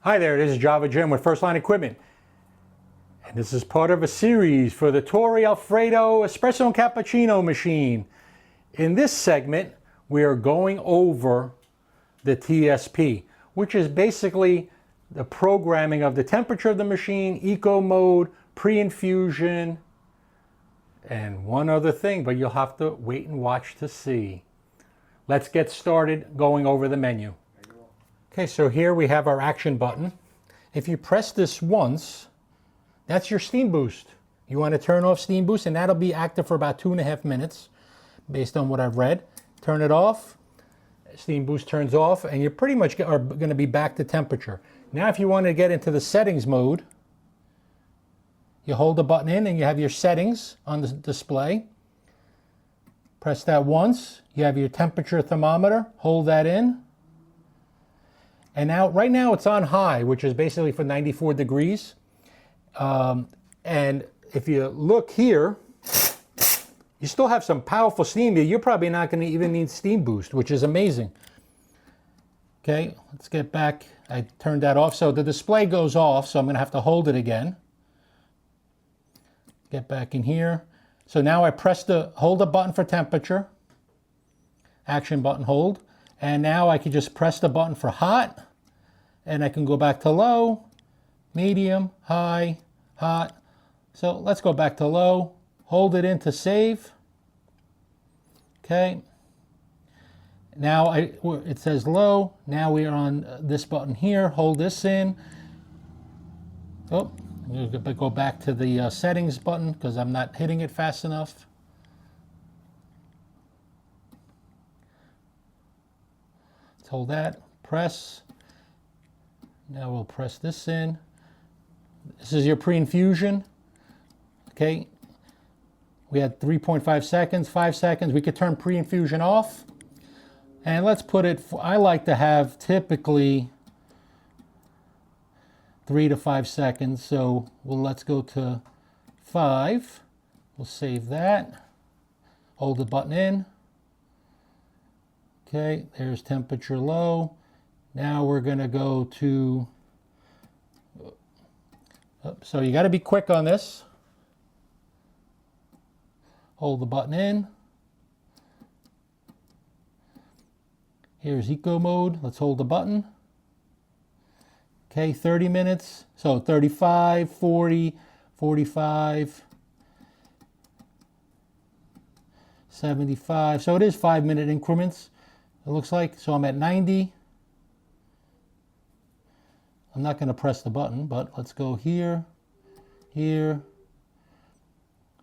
Hi there, this is Java Jim with First Line Equipment. And this is part of a series for the Torre Alfredo Espresso Cappuccino machine. In this segment, we are going over the TSP, which is basically the programming of the temperature of the machine, eco mode, pre-infusion, and one other thing, but you'll have to wait and watch to see. Let's get started going over the menu. Okay, so here we have our action button. If you press this once, that's your steam boost. You want to turn off steam boost, and that'll be active for about 2.5 minutes, based on what I've read. Turn it off, steam boost turns off, and you pretty much are going to be back to temperature. Now if you want to get into the settings mode, you hold the button in and you have your settings on the display. Press that once, you have your temperature thermometer, hold that in. And now, right now it's on high, which is basically for 94 degrees. And if you look here, you still have some powerful steam here. You're probably not going to even need steam boost, which is amazing. Okay, let's get back. I turned that off. So the display goes off, so I'm going to have to hold it again. Get back in here. So now I hold the button for temperature. Action button, hold. And now I can just press the button for hot, and I can go back to low, medium, high, hot. So let's go back to low, hold it in to save. Okay. Now it says low. Now we are on this button here. Hold this in. Oh, I'm going to go back to the settings button because I'm not hitting it fast enough. Hold that, press. Now we'll press this in. This is your pre-infusion. Okay. We had 3.5 seconds, 5 seconds. We could turn pre-infusion off. And let's put it, I like to have typically 3 to 5 seconds. So let's go to 5. We'll save that. Hold the button in. Okay, there's temperature low. Now we're going to go to, so you got to be quick on this. Hold the button in. Here's eco mode. Let's hold the button. Okay, 30 minutes. So 35, 40, 45, 75. So it is 5-minute increments. It looks like. So I'm at 90. I'm not going to press the button, but let's go here, here.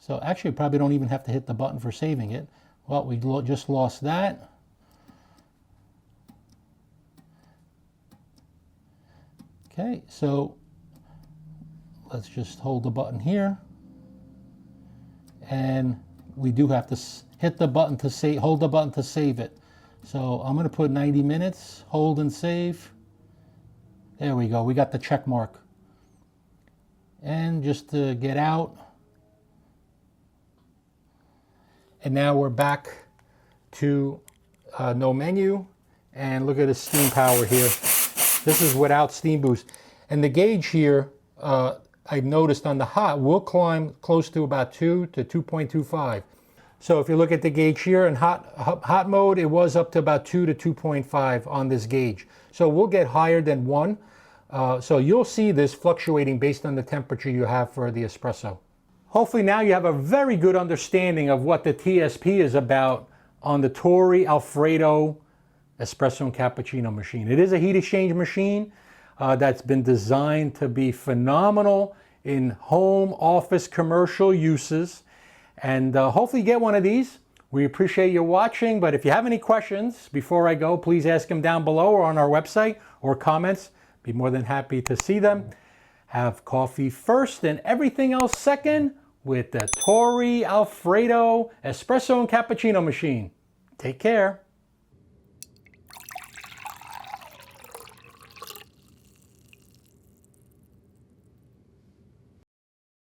So actually, probably don't even have to hit the button for saving it. Well, we just lost that. Okay, so let's just hold the button here. And we do have to hit the button to save, hold the button to save it. So I'm going to put 90 minutes, hold and save. There we go, we got the check mark. And just to get out. And now we're back to no menu. And look at the steam power here. This is without steam boost. And the gauge here, I noticed on the hot, will climb close to about 2 to 2.25. So if you look at the gauge here in hot mode, it was up to about 2 to 2.5 on this gauge. So we'll get higher than 1. So you'll see this fluctuating based on the temperature you have for the espresso. Hopefully now you have a very good understanding of what the TSP is about on the Torre Alfredo Espresso and Cappuccino machine. It is a heat exchange machine that's been designed to be phenomenal in home, office, commercial uses. And hopefully you get one of these. We appreciate you watching, but if you have any questions before I go, please ask them down below or on our website or comments. Be more than happy to see them. Have coffee first and everything else second with the Torre Alfredo Espresso and Cappuccino machine. Take care.